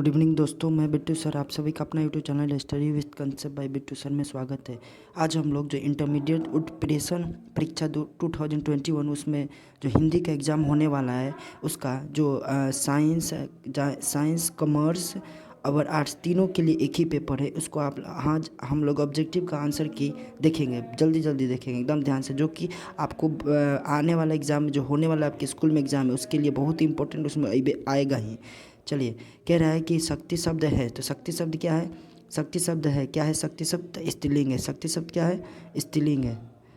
Good evening दोस्तों, मैं Bittu sir आप सभी का अपना YouTube channel study with concept by Bittu sir में स्वागत है। आज हम लोग जो इंटरमीडिएट उत्प्रेषण परीक्षा 2021 उसमें जो हिंदी का एग्ज़ाम होने वाला है उसका जो साइंस कॉमर्स और आर्ट्स तीनों के लिए एक ही पेपर है। उसको आप आज हम लोग ऑब्जेक्टिव का आंसर की देखेंगे, जल्दी देखेंगे एकदम ध्यान से, जो कि आपको आने वाला एग्ज़ाम जो होने वाला आपके स्कूल में एग्ज़ाम है उसके लिए बहुत ही इंपॉर्टेंट उसमें आएगा ही। चलिए, कह रहा है कि शक्ति शब्द है, तो शक्ति शब्द क्या है? शक्ति शब्द है क्या है? शक्ति शब्द स्त्रीलिंग है। शक्ति शब्द क्या है? स्त्रीलिंग है।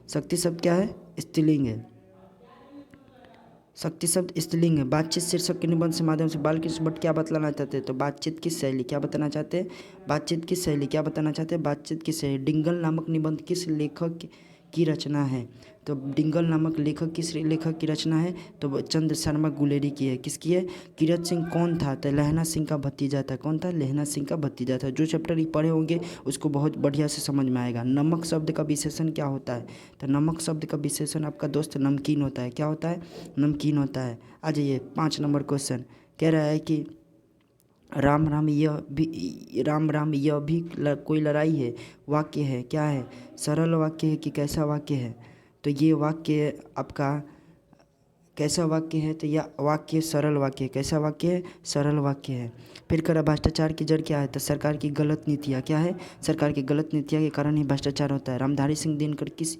शक्ति शब्द क्या है? स्त्रीलिंग है। शक्ति शब्द स्त्रीलिंग है। बातचीत शीर्षक के निबंध से माध्यम से बालकृष्ण भट्ट क्या बतलाना चाहते हैं? तो बातचीत की शैली क्या बताना चाहते हैं? बातचीत की शैली क्या बताना चाहते हैं? बातचीत की शैली। डिंगल नामक निबंध किस लेखक की रचना है? तो डिंगल नामक लेखक किस लेखक की रचना है? तो चंद्र शर्मा गुलेरी की है। किसकी है? किरत सिंह कौन था? तो लहना सिंह का भतीजा था। कौन था? लहना सिंह का भतीजा था। जो चैप्टर ये पढ़े होंगे उसको बहुत बढ़िया से समझ में आएगा। नमक शब्द का विशेषण क्या होता है? तो नमक शब्द का विशेषण आपका दोस्त नमकीन होता है। क्या होता है? नमकीन होता है। आ जाइए 5 नंबर क्वेश्चन। कह रहा है कि राम राम यह भी कोई लड़ाई है वाक्य है। क्या है? सरल वाक्य है कि कैसा वाक्य है? तो ये वाक्य आपका कैसा वाक्य है? तो यह वाक्य सरल वाक्य है। कैसा वाक्य है? सरल वाक्य है। फिर करा भ्रष्टाचार की जड़ क्या है? तो सरकार की गलत नीतियाँ। क्या है? सरकार की गलत नीतियाँ के कारण ही भ्रष्टाचार होता है। रामधारी सिंह दिनकर किस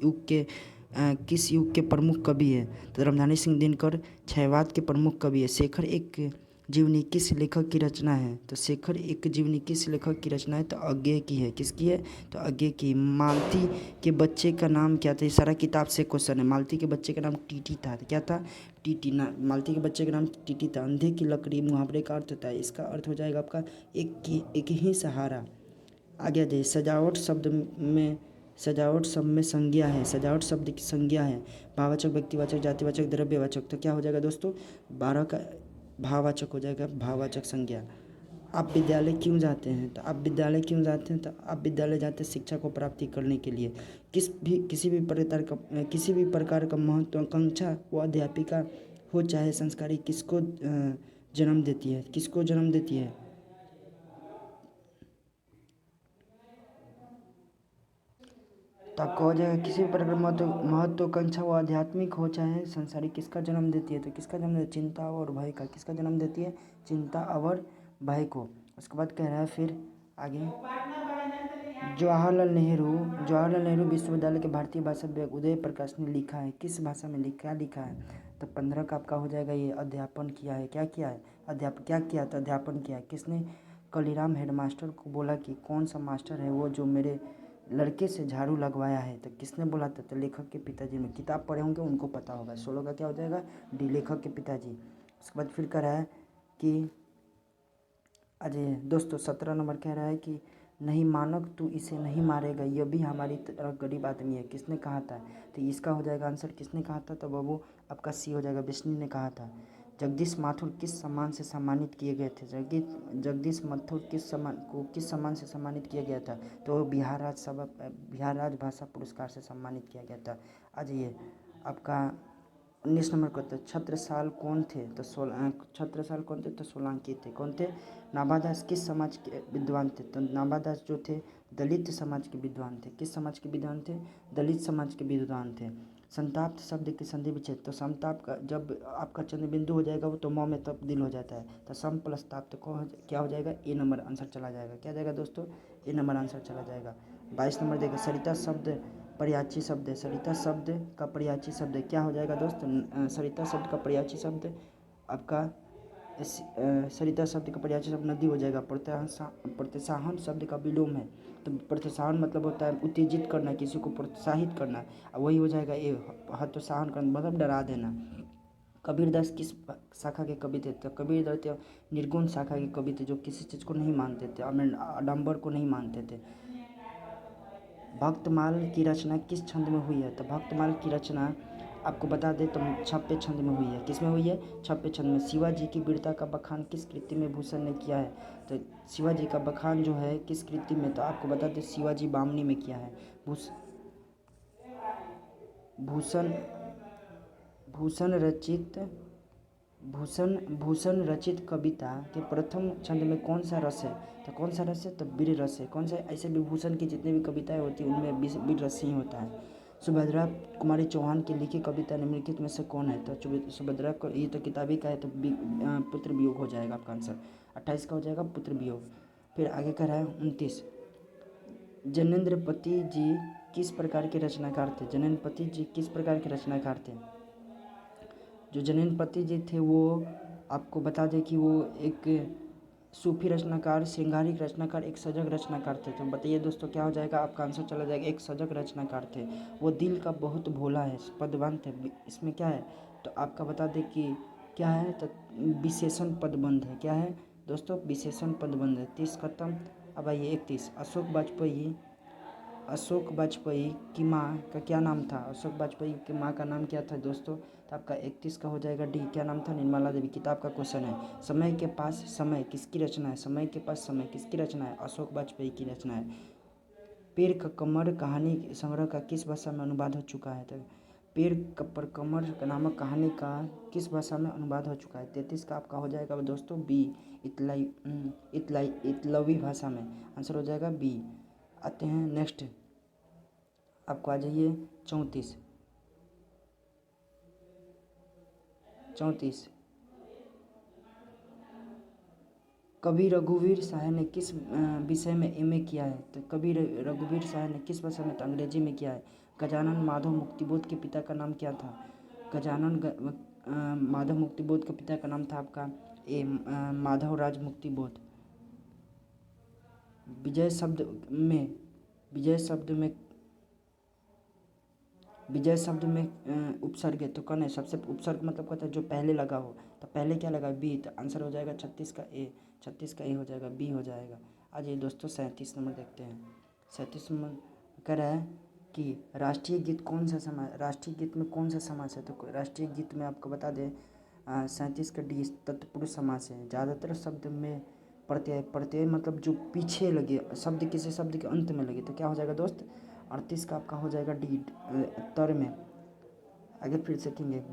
युग के प्रमुख कवि है? तो रामधारी सिंह दिनकर क्षयवाद के प्रमुख कवि है। शेखर एक जीवनी किस लेखक की रचना है? तो शेखर एक जीवनी किस लेखक की रचना है? तो अज्ञे की है। किसकी है? तो अज्ञे की। मालती के बच्चे का नाम क्या था? ये सारा किताब से क्वेश्चन है। मालती के बच्चे का नाम टीटी था। क्या था? टीटी ना। मालती के बच्चे का नाम टीटी था। अंधे की लकड़ी मुहावरे का अर्थ होता है। इसका अर्थ हो जाएगा आपका एक ही सहारा। आगे जाइए। सजावट शब्द में संज्ञा है। सजावट शब्द की संज्ञा है। भाववाचक, व्यक्तिवाचक, जातिवाचक, द्रव्यवाचक। तो क्या हो जाएगा दोस्तों? 12 का भाववाचक हो जाएगा। भाववाचक संज्ञा। आप विद्यालय क्यों जाते हैं? तो आप विद्यालय क्यों जाते हैं? तो आप विद्यालय जाते हैं शिक्षा को प्राप्ति करने के लिए। किसी भी प्रकार का महत्वाकांक्षा वो अध्यापिका हो चाहे संस्कारी किसको जन्म देती है? किसको जन्म देती है? तो आपका हो जाएगा किसी भी प्रकार महत्वाकांक्षा वो आध्यात्मिक हो चाहे संसारिक किसका जन्म देती है? तो किसका जन्म देती है? चिंता और भय का। किसका जन्म देती है? चिंता और भय को। उसके बाद कह रहा है फिर आगे, जवाहरलाल नेहरू विश्वविद्यालय के भारतीय भाषा विभाग उदय प्रकाश ने लिखा है। किस भाषा में लिखा है? तो 15 का आपका हो जाएगा ये अध्यापन किया है। क्या किया है? क्या किया? तो अध्यापन किया है। किसने? कलीराम हेडमास्टर को बोला कि कौन सा मास्टर है वो जो मेरे लड़के से झाड़ू लगवाया है? तो किसने बोला था? तो लेखक के पिताजी ने। किताब पढ़े होंगे उनको पता होगा। 16 का क्या हो जाएगा? डी, लेखक के पिताजी। उसके बाद फिर कह रहा है कि अजय दोस्तों 17 नंबर कह रहा है कि नहीं मानक तू इसे नहीं मारेगा, यह भी हमारी तरह गरीब आदमी है। किसने कहा था? तो इसका हो जाएगा आंसर किसने कहा था? तो बाबू आपका सी हो जाएगा, विष्णु ने कहा था। जगदीश माथुर किस सम्मान से सम्मानित किए गए थे? जगदीश माथुर किस सम्मान से सम्मानित किया गया था? तो बिहार राज्य भाषा पुरस्कार से सम्मानित किया गया था। आज ये आपका 19 नंबर को तो छत्रसाल कौन थे? तो छत्रसाल कौन थे? तो सोलंकी थे। कौन थे? नाभादास किस समाज के विद्वान थे? तो नाभादास जो थे दलित समाज के विद्वान थे। किस समाज के विद्वान थे? दलित समाज के विद्वान थे। संताप शब्द के संधि विच्छेद। तो समताप का जब आपका चंद्र बिंदु हो जाएगा वो तो म में तब्दील हो जाता है। तो सम प्लस ताप तो क्या हो जाएगा? ए नंबर आंसर चला जाएगा। क्या जाएगा दोस्तों? ए नंबर आंसर चला जाएगा। 22 नंबर देखिए, सरिता शब्द पर्यायची शब्द है। सरिता शब्द का पर्यायची शब्द है। क्या हो जाएगा दोस्त? सरिता शब्द का पर्यायची शब्द आपका सरिता शब्द का पर्यायची शब्द नदी हो जाएगा। प्रोत्साहन शब्द का विलोम है। तो प्रोत्साहन मतलब होता है उत्तेजित करना, किसी को प्रोत्साहित करना। वही हो जाएगा ये हतोत्साहन करना मतलब डरा देना। कबीरदास किस शाखा के कवि थे? तो कबीरदास निर्गुण शाखा के कवि थे, जो किसी चीज़ को नहीं मानते थे, आडंबर को नहीं मानते थे। भक्तमाल की रचना किस छंद में हुई है? तो भक्तमाल की रचना आपको बता दें तो छप्पे छंद में हुई है। किस में हुई है? छप्पे छंद में। शिवाजी की वीरता का बखान किस कृति में भूषण ने किया है? तो शिवाजी का बखान जो है किस कृति में? तो आपको बता दें शिवाजी बामनी में किया है। भूषण भूषण रचित भूषण भूषण रचित कविता के प्रथम छंद में कौन सा रस है? तो कौन सा रस है? तो वीर रस है। कौन सा? ऐसे विभूषण की जितनी भी कविताएं होती हैं उनमें वीर रस ही होता है। सुभद्रा कुमारी चौहान की लिखी कविता निम्नलिखित में से कौन है? तो सुभद्रा को, ये तो किताबी का है तो पुत्र वियोग हो जाएगा आपका आंसर। 28 का हो जाएगा पुत्र वियोग। फिर आगे का रहा है 29। जैनेन्द्रपति जी किस प्रकार के रचनाकार थे? जैनेन्द्रपति जी किस प्रकार के रचनाकार थे? जो जैनेन्द्रपति जी थे वो आपको बता दें कि वो एक सूफी रचनाकार, श्रृंगारिक रचनाकार, एक सजग रचनाकार थे। तो बताइए दोस्तों क्या हो जाएगा? आपका आंसर चला जाएगा, एक सजग रचनाकार थे। वो दिल का बहुत भोला है, पदबंध थे। इसमें क्या है? तो आपका बता दें कि क्या है? तो विशेषण पदबंध है। क्या है दोस्तों? विशेषण पदबंध है। 30 खत्म। अब आइए 31। अशोक वाजपेयी की माँ का क्या नाम था? अशोक वाजपेयी की माँ का नाम क्या था दोस्तों? तो आपका 31 का हो जाएगा डी। क्या नाम था? निर्मला देवी। किताब का क्वेश्चन है। समय के पास समय किसकी रचना है? समय के पास समय किसकी रचना है? अशोक वाजपेयी की रचना है। पेड़ का कमर कहानी संग्रह का किस भाषा में अनुवाद हो चुका है? तो पेड़ पर कमर नामक कहानी का किस भाषा में अनुवाद हो चुका है? 33 का आपका हो जाएगा दोस्तों बी, इतलवी भाषा में। आंसर हो जाएगा बी। आते हैं नेक्स्ट, आपको आ जाइए 34। कवि रघुवीर शाह ने किस विषय में एमए किया है? तो कवि रघुवीर शाह ने किस भाषा में? तो अंग्रेजी में किया है। गजानन माधव मुक्तिबोध के पिता का नाम क्या था? माधव मुक्तिबोध के पिता का नाम था आपका माधव राज मुक्तिबोध। विजय शब्द में उपसर्ग है तो कौन है? सबसे उपसर्ग मतलब कहता है जो पहले लगा हो। तो पहले क्या लगा? बी। तो आंसर हो जाएगा 36 का ए। 36 का ए हो जाएगा, बी हो जाएगा। आज ये दोस्तों 37 नंबर देखते हैं। 37 नंबर कह रहा है कि राष्ट्रीय गीत कौन सा समास? राष्ट्रीय गीत में कौन सा समास है? तो राष्ट्रीय गीत में आपको बता दें 37 का डी तत्पुरुष समास है। ज़्यादातर शब्द में प्रत्यय मतलब जो पीछे लगे, शब्द किसी शब्द के अंत में लगे तो क्या हो जाएगा दोस्त? 38 का आपका हो जाएगा डी तर में। आगे फिर सीखेंगे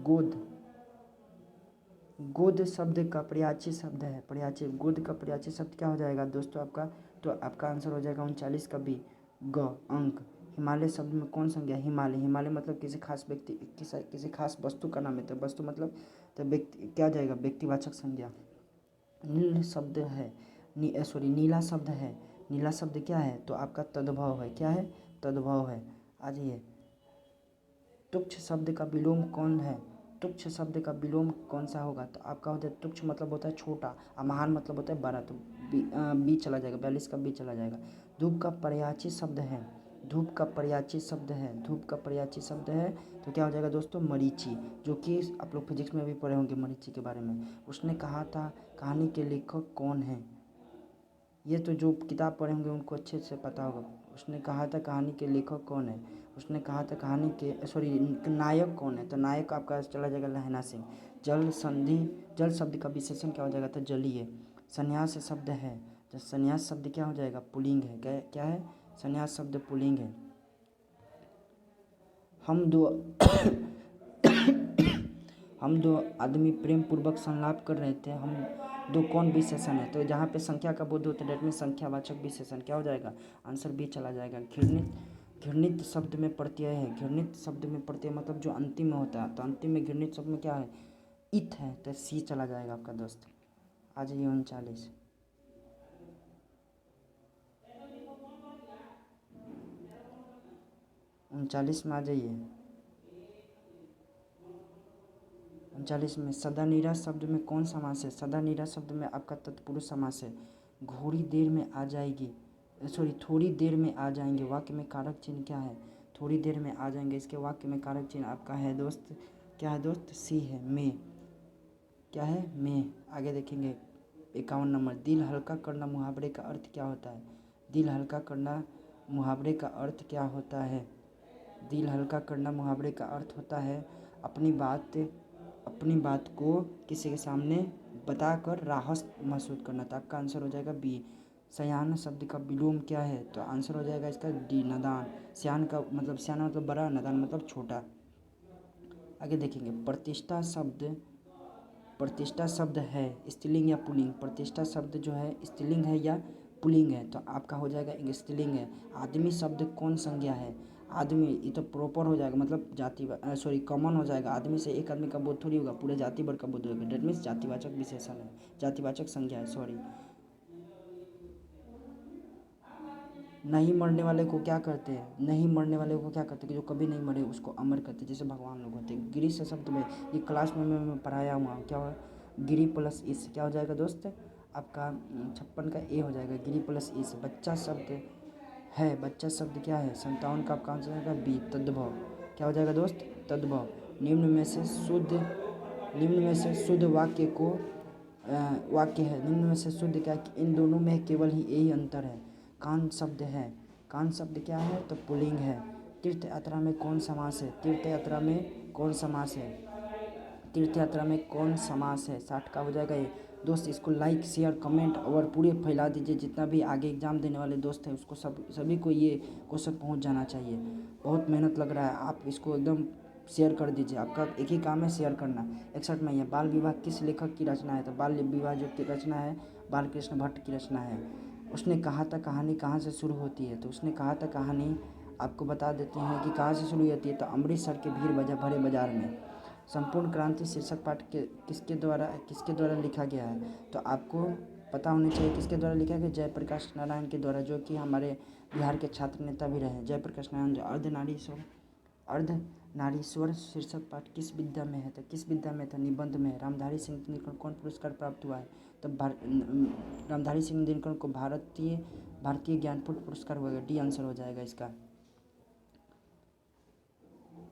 गोद शब्द का पर्यायवाची शब्द है। गोद का पर्यायवाची शब्द क्या हो जाएगा दोस्तों आपका? तो आपका आंसर हो जाएगा 39 का बी, ग अंक। हिमालय शब्द में कौन संज्ञा? हिमालय मतलब किसी खास व्यक्ति, किसी खास वस्तु का नाम है। तो वस्तु मतलब तो व्यक्ति क्या जाएगा? व्यक्तिवाचक संज्ञा। नील शब्द है, नीला शब्द है। नीला शब्द क्या है? तो आपका तद्भव है। क्या है? तद्भव है। आ जाइए, तुच्छ शब्द का विलोम कौन है? तुच्छ शब्द का विलोम कौन सा होगा? तो आपका होता है तुच्छ मतलब होता है छोटा और महान मतलब होता है बड़ा। तो बी चला जाएगा, 42 का बी चला जाएगा। धूप का पर्यायवाची शब्द है। धूप का पर्यायवाची शब्द है तो क्या हो जाएगा दोस्तों? मरीचि, जो कि आप लोग फिजिक्स में भी पढ़े होंगे मरीचि के बारे में। उसने कहा था कहानी के लेखक कौन है? ये तो जो किताब पढ़े होंगे उनको अच्छे से पता होगा। उसने कहा था कहानी के लेखक कौन है? उसने कहा था कहानी के नायक कौन है? तो नायक आपका चला जाएगा लहना सिंह। जल शब्द का विशेषण क्या हो जाएगा? तो जलीय। संन्यास शब्द है, तो संन्यास शब्द क्या हो जाएगा? पुल्लिंग है। क्या है? संन्यास शब्द पुल्लिंग है। हम दो आदमी प्रेम पूर्वक संलाप कर रहे थे। हम दो कौन विशेषण है? तो जहाँ पे संख्या का बोध होता है डेट में संख्यावाचक विशेषण क्या हो जाएगा? आंसर बी चला जाएगा। घृणित शब्द में प्रत्यय है। घृणित शब्द में प्रत्यय मतलब जो अंतिम में होता है। तो अंतिम में घृणित शब्द में क्या है? इत है। तो सी चला जाएगा आपका दोस्त। आ जाइए 39। 39 में आ जाइए। 39 में सदानीरा शब्द में कौन समास है? सदानीरा शब्द में आपका तत्पुरुष समास है। थोड़ी देर में आ जाएंगे वाक्य में कारक चिन्ह क्या है? थोड़ी देर में आ जाएंगे, इसके वाक्य में कारक चिन्ह आपका है दोस्त, क्या है दोस्त? सी है, में। क्या है? में। आगे देखेंगे 51 नंबर। दिल हल्का करना मुहावरे का अर्थ क्या होता है? दिल हल्का करना मुहावरे का अर्थ क्या होता है? दिल हल्का करना मुहावरे का अर्थ होता है अपनी बात को किसी के सामने बताकर राहत महसूस करना। तो आपका आंसर हो जाएगा बी। सयान शब्द का विलोम क्या है? तो आंसर हो जाएगा इसका डी, नादान। सयान मतलब बड़ा, नादान मतलब छोटा। आगे देखेंगे प्रतिष्ठा शब्द प्रतिष्ठा शब्द है स्त्रीलिंग या पुल्लिंग? प्रतिष्ठा शब्द जो है स्त्रीलिंग है या पुल्लिंग है? तो आपका हो जाएगा एक स्त्रीलिंग है। आदमी शब्द कौन संज्ञा है? आदमी ये तो प्रॉपर हो जाएगा, मतलब जाति सॉरी कॉमन हो जाएगा। आदमी से एक आदमी का बोध थोड़ी होगा, पूरे जाति भर का बोध होगा। डेट मीन्स जातिवाचक विशेषण है, जातिवाचक संज्ञा है, सॉरी। नहीं मरने वाले को क्या करते हैं? नहीं मरने वाले को क्या करते हैं? कि जो कभी नहीं मरे उसको अमर करते हैं, जैसे भगवान लोग होते हैं। गिरी से शब्द में ये क्लास में मैं पढ़ाया हुआ हूँ। क्या हुआ? गिरी प्लस इस क्या हो जाएगा दोस्त? आपका 56 का ए हो जाएगा, गिरी प्लस इस। बच्चा शब्द है, बच्चा शब्द क्या है? 57 का आपका आंसर जाएगा बी, तद्भव। क्या हो जाएगा दोस्त? तद्भव। निम्न में से शुद्ध वाक्य को वाक्य है। निम्न में से शुद्ध क्या? इन दोनों में केवल ही यही अंतर है। कान शब्द है, कान शब्द क्या है? तो पुल्लिंग है। तीर्थ यात्रा में कौन समास है? तीर्थ यात्रा में कौन समास है? तीर्थ यात्रा में कौन समास है? 60 का हो जाएगा ये। दोस्त इसको लाइक शेयर कमेंट और पूरे फैला दीजिए, जितना भी आगे एग्ज़ाम देने वाले दोस्त हैं उसको सभी को ये क्वेश्चन पहुंच जाना चाहिए। बहुत मेहनत लग रहा है, आप इसको एकदम शेयर कर दीजिए। आपका एक ही काम है, शेयर करना। 61 में ये बाल विवाह किस लेखक की रचना है? तो बाल विवाह जो की रचना है बालकृष्ण भट्ट की रचना है। उसने कहा था कहानी कहाँ से शुरू होती है? तो उसने कहा था कहानी आपको बता देते हैं कि कहाँ से शुरू होती है। तो अमृतसर के भरे बाजार में। संपूर्ण क्रांति शीर्षक पाठ किसके द्वारा लिखा गया है? तो आपको पता होना चाहिए किसके द्वारा लिखा गया। जयप्रकाश नारायण के द्वारा, जो कि हमारे बिहार के छात्र नेता भी रहे। जयप्रकाश नारायण जो अर्धनारीश्वर शीर्षक पाठ किस विद्या में है? तो किस विद्या में था? निबंध में। रामधारी सिंह दिनकर कौन पुरस्कार प्राप्त हुआ है? तो रामधारी सिंह दिनकर को भारतीय ज्ञानपीठ पुरस्कार हुआ है। डी आंसर हो जाएगा इसका।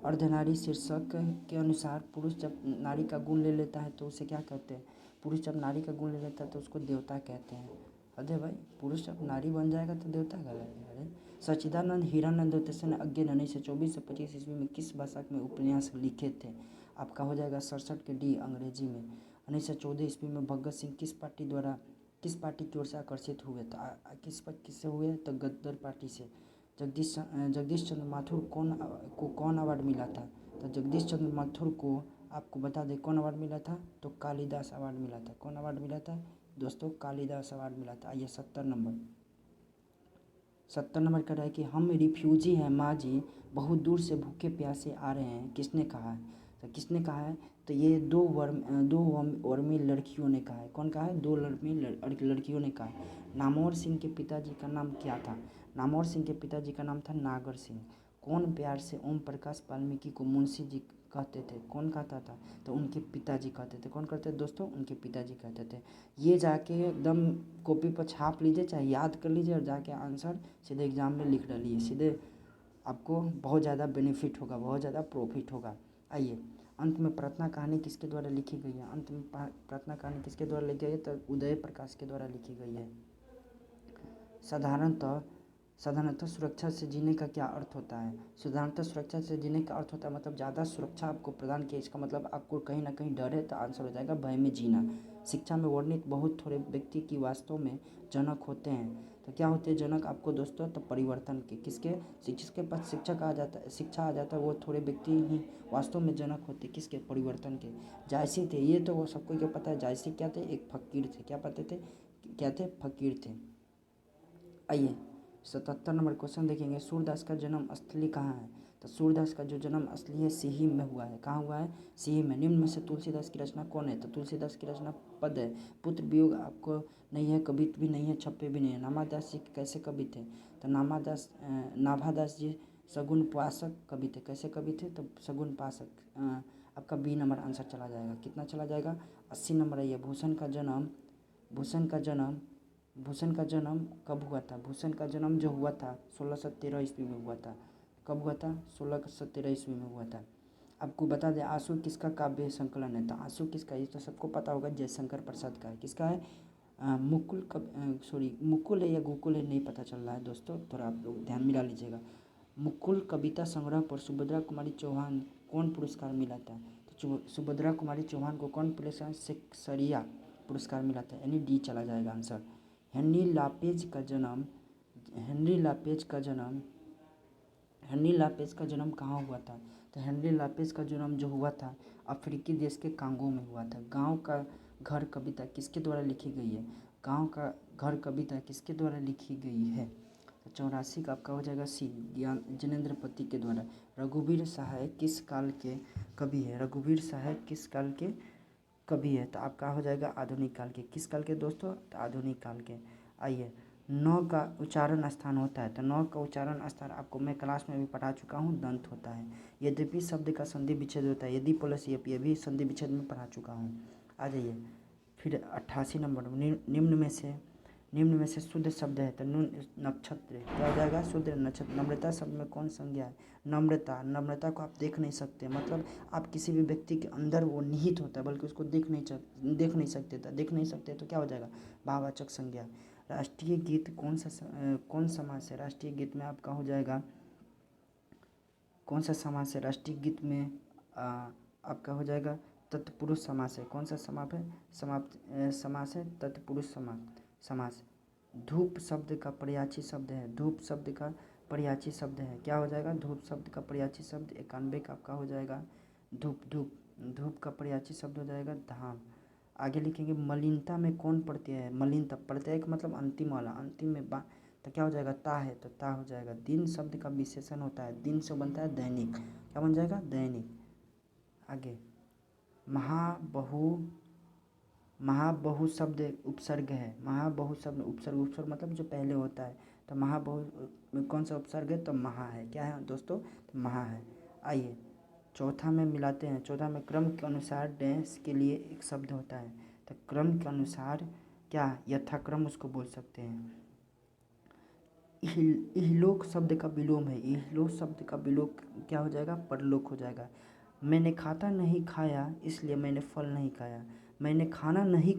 अर्धनारी शीर्षक के अनुसार पुरुष जब नारी का गुण ले लेता है तो उसे क्या कहते हैं? पुरुष जब नारी का गुण ले लेता है तो उसको देवता कहते हैं। अरे भाई, पुरुष जब नारी बन जाएगा तो देवता कहलाएगा। अरे सच्चिदानंद हीरानंद ने अज्ञे 1924 से 25 ईस्वी में किस भाषा में उपन्यास लिखे थे? आपका हो जाएगा 67 के डी, अंग्रेजी में। 1914 ईस्वी में भगत सिंह किस पार्टी की ओर से आकर्षित हुए? तो किससे हुए? तो गद्दर पार्टी से। जगदीश चंद्र माथुर कौन अवार्ड मिला था? तो जगदीश चंद्र माथुर को आपको बता दें कौन अवार्ड मिला था? तो कालिदास अवार्ड मिला था। कौन अवार्ड मिला था दोस्तों? कालिदास अवार्ड मिला था। आइए 70 नंबर का है कि हम रिफ्यूजी हैं माँ जी, बहुत दूर से भूखे प्यासे आ रहे हैं, किसने कहा है? तो किसने कहा है? तो ये दो वर्मी लड़कियों ने कहा है। कौन कहा है? दो लड़कियों ने कहा है। नामवर सिंह के पिताजी का नाम क्या था? नामवर सिंह के पिताजी का नाम था नागर सिंह। कौन प्यार से ओम प्रकाश वाल्मीकि को मुंशी जी कहते थे? कौन कहता था? तो उनके पिताजी कहते थे। कौन कहते थे दोस्तों? उनके पिताजी कहते थे। ये जाके एकदम कॉपी पर छाप लीजिए, चाहे याद कर लीजिए और जाके आंसर सीधे एग्ज़ाम में लिख डालिए। सीधे आपको बहुत ज़्यादा बेनिफिट होगा, बहुत ज़्यादा प्रॉफिट होगा। आइए अंत में प्रार्थना कहानी किसके द्वारा लिखी गई है? अंत में प्रार्थना कहानी किसके द्वारा लिखी गई है? तो उदय प्रकाश के द्वारा लिखी गई है। साधारणतः सुरक्षा से जीने का क्या अर्थ होता है? साधारणतः सुरक्षा से जीने का अर्थ होता है मतलब ज़्यादा सुरक्षा आपको प्रदान की। इसका मतलब आपको कहीं ना कहीं डर है, तो आंसर हो जाएगा भय में जीना। शिक्षा में वर्णित बहुत थोड़े व्यक्ति की वास्तव में जनक होते हैं। तो क्या होते हैं जनक आपको दोस्तों? तो परिवर्तन के। जिसके पास शिक्षा आ जाता है वो थोड़े व्यक्ति ही वास्तव में जनक होते। किसके? परिवर्तन के। जायसी थे, ये तो वो सबको क्या पता है। जायसी क्या थे? एक फकीर थे। क्या पता थे? क्या थे? फकीर थे। आइए 77 नंबर क्वेश्चन देखेंगे। सूरदास का जन्म स्थली कहाँ है? तो सूरदास का जो जन्म स्थली है सीही में हुआ है। कहाँ हुआ है? सीही में। निम्न में से तुलसीदास की रचना कौन है? तो तुलसीदास की रचना पद है। पुत्र वियोग आपको नहीं है, कवित्व भी नहीं है, छप्पे भी नहीं है। नामादास जी कैसे कवि थे? तो नाभादास जी सगुन पाशक कवि थे। कैसे कवि थे? तो सगुन पाशक। आपका बी नंबर आंसर चला जाएगा। कितना चला जाएगा? 80 नंबर है। भूषण का जन्म कब हुआ था? भूषण का जन्म जो हुआ था 1613 ईस्वी में हुआ था। कब हुआ था? 1613 ईस्वी में हुआ था। आपको बता दें आंसू किसका काव्य संकलन है? तो आंसू किसका? ये तो सबको पता होगा, जयशंकर प्रसाद का है। किसका है? मुकुल है या गोकुल है नहीं पता चल रहा है दोस्तों, थोड़ा आप लोग ध्यान मिला लीजिएगा। मुकुल कविता संग्रह पर सुभद्रा कुमारी चौहान कौन पुरस्कार मिला था? तो सुभद्रा कुमारी चौहान को कौन पुरस्कार? सेक्सरिया पुरस्कार मिला था, यानी डी चला जाएगा आंसर। हेनरी लापेज का जन्म कहाँ हुआ था? तो तो हेनरी लापेज का जन्म जो हुआ था अफ्रीकी देश के कांगो में हुआ था। गांव का घर कविता किसके द्वारा लिखी गई है? गांव का घर कविता किसके द्वारा लिखी गई है? तो 84 का आपका हो जाएगा सी, ज्ञानेंद्र पति के द्वारा। रघुवीर सहाय किस काल के कवि है? रघुवीर सहाय किस काल के कवि है? तो आपका हो जाएगा आधुनिक काल के। किस काल के दोस्तों? तो आधुनिक काल के। आइए, नौ का उच्चारण स्थान होता है, तो नौ का उच्चारण स्थान आपको मैं क्लास में भी पढ़ा चुका हूँ, दंत होता है। यद्यपि शब्द का संधि विच्छेद होता है, यदि प्लस यपि, ये भी संधि विच्छेद में पढ़ा चुका हूँ। आ जाइए फिर 88 नंबर, निम्न में से शुद्ध शब्द है, तो नून नक्षत्र क्या हो जाएगा? शुद्ध नक्षत्र। नम्रता शब्द में कौन संज्ञा है? नम्रता को आप देख नहीं सकते, मतलब आप किसी भी व्यक्ति के अंदर वो निहित होता है, बल्कि उसको देख नहीं सकते तो क्या हो जाएगा? भाववाचक संज्ञा। राष्ट्रीय गीत कौन समास है? राष्ट्रीय गीत में आपका हो जाएगा कौन सा समास है? राष्ट्रीय गीत में आपका हो जाएगा तत्पुरुष समास है। कौन सा समास है? तत्पुरुष समास। धूप शब्द का पर्यायची शब्द है। धूप शब्द का पर्यायची शब्द है, क्या हो जाएगा? धूप शब्द का पर्यायची शब्द 91 का आपका हो जाएगा धूप का पर्यायची शब्द हो जाएगा धाम। आगे लिखेंगे मलिनता में कौन प्रत्यय है? मलिनता प्रत्यय का मतलब अंतिम वाला, अंतिम में बा, तो क्या हो जाएगा? ता है, तो ता हो जाएगा। दिन शब्द का विशेषण होता है, दिन से बनता है दैनिक, क्या बन जाएगा? दैनिक। आगे महाबहु शब्द उपसर्ग है। महाबहु शब्द उपसर्ग मतलब जो पहले होता है, तो महाबहु में कौन सा उपसर्ग है? तो महा है। क्या है दोस्तों? तो महा है। आइए चौथा में मिलाते हैं। चौथा में क्रम के अनुसार डैश के लिए एक शब्द होता है, तो क्रम के अनुसार क्या? यथाक्रम उसको बोल सकते हैं। इहलोक शब्द का विलोम है। इहलोक शब्द का विलोम क्या हो जाएगा? परलोक हो जाएगा। मैंने खाता नहीं खाया इसलिए मैंने फल नहीं खाया। मैंने खाना नहीं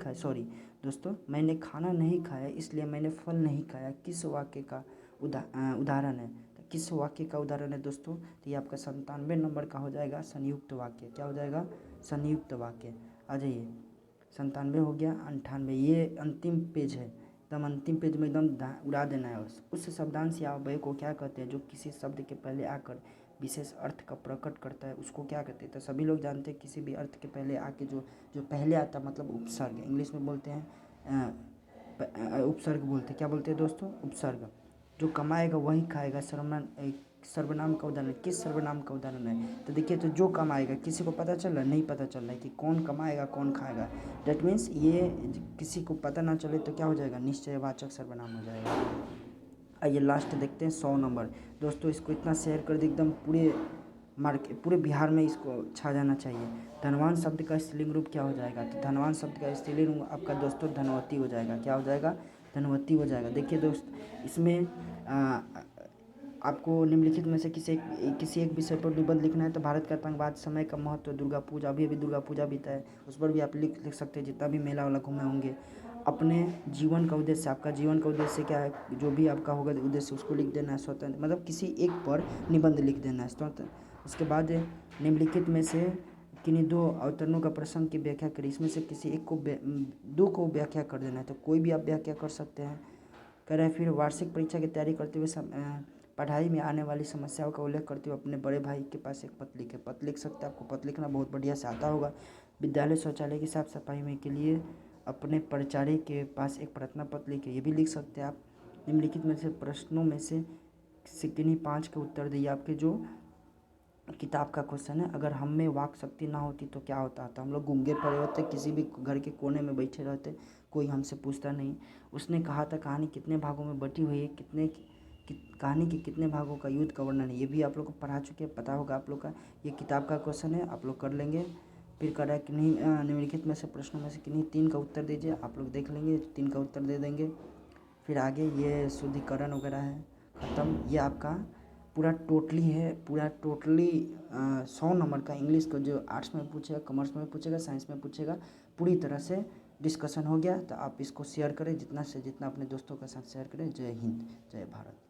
खाया इसलिए मैंने फल नहीं खाया, किस वाक्य का उदाहरण है? तो किस वाक्य का उदाहरण है दोस्तों? तो ये आपका 97 नंबर का हो जाएगा संयुक्त वाक्य। क्या हो जाएगा? संयुक्त वाक्य। आ जाइए 97 हो गया। 98 ये अंतिम पेज है, एकदम अंतिम पेज में एकदम उड़ा देना है। उस शब्दांश या अव्यय को क्या कहते हैं जो किसी शब्द के पहले आकर विशेष अर्थ का प्रकट करता है, उसको क्या कहते हैं? तो सभी लोग जानते हैं किसी भी अर्थ के पहले आके जो पहले आता मतलब उपसर्ग, इंग्लिश में बोलते हैं उपसर्ग बोलते हैं। क्या बोलते हैं दोस्तों? उपसर्ग। जो कमाएगा वही खाएगा सर्वनाम का उदाहरण। किस सर्वनाम का उदाहरण है? तो देखिए, तो जो कमाएगा, किसी को पता चल रहा है? नहीं पता चल रहा है कि कौन कमाएगा कौन खाएगा। डेट मीन्स ये किसी को पता ना चले तो क्या हो जाएगा? निश्चयवाचक सर्वनाम हो जाएगा। आइए लास्ट देखते हैं 100 नंबर। दोस्तों इसको इतना शेयर कर दे एकदम पूरे बिहार में इसको छा जाना चाहिए। धनवान शब्द का स्त्रीलिंग रूप क्या हो जाएगा? तो धनवान शब्द का स्त्रीलिंग रूप आपका दोस्तों धनवती हो जाएगा। क्या हो जाएगा? धनवती हो जाएगा। देखिए दोस्त, इसमें आपको निम्नलिखित में से किसी एक विषय पर निबंध लिखना है। तो भारत का आतंकवाद, समय का महत्व, दुर्गा पूजा, अभी दुर्गा पूजा बीता है, उस पर भी आप लिख सकते हैं। जितना भी मेला वाला घूमे होंगे, अपने जीवन का उद्देश्य, आपका जीवन का उद्देश्य क्या है, जो भी आपका होगा उद्देश्य उसको लिख देना है। स्वतंत्र मतलब किसी एक पर निबंध लिख देना है स्वतंत्र। उसके बाद निम्नलिखित में से किन्हीं दो अवतरणों का प्रसंग की व्याख्या करें। इसमें से किसी एक को दो को व्याख्या कर देना है, तो कोई भी आप व्याख्या कर सकते हैं। कह रहे हैं फिर वार्षिक परीक्षा की तैयारी करते हुए पढ़ाई में आने वाली समस्याओं का उल्लेख करते हुए अपने बड़े भाई के पास एक पत्र लिखे। पत्र लिख सकते हैं, आपको पत्र लिखना बहुत बढ़िया से आता होगा। विद्यालय शौचालय की साफ सफाई में के लिए अपने प्राचार्य के पास एक प्रार्थना पत्र लिखे, ये भी लिख सकते हैं आप। निम्नलिखित में से प्रश्नों में से किन्हीं 5 के उत्तर दिए। आपके जो किताब का क्वेश्चन है, अगर हम में वाक शक्ति ना होती तो क्या होता? तो हम लोग गूंगे पड़े होते, किसी भी घर के कोने में बैठे रहते, कोई हमसे पूछता नहीं। उसने कहा था कहानी कितने भागों में बटी हुई है, कहानी के कितने भागों का युद्ध का वर्णन है, ये भी आप लोग को पढ़ा चुके हैं, पता होगा आप लोग का। ये किताब का क्वेश्चन है, आप लोग कर लेंगे। फिर कह रहा है किन्हीं निम्नलिखित में से प्रश्नों में से किन्हीं 3 का उत्तर दीजिए। आप लोग देख लेंगे, 3 का उत्तर दे देंगे। फिर आगे ये शुद्धिकरण वगैरह है, ख़त्म। ये आपका पूरा टोटली 100 नंबर का इंग्लिश को जो आर्ट्स में पूछेगा, कॉमर्स में पूछेगा, साइंस में पूछेगा, पूरी तरह से डिस्कशन हो गया। तो आप इसको शेयर करें, जितना से जितना अपने दोस्तों के साथ शेयर करें। जय हिंद, जय भारत।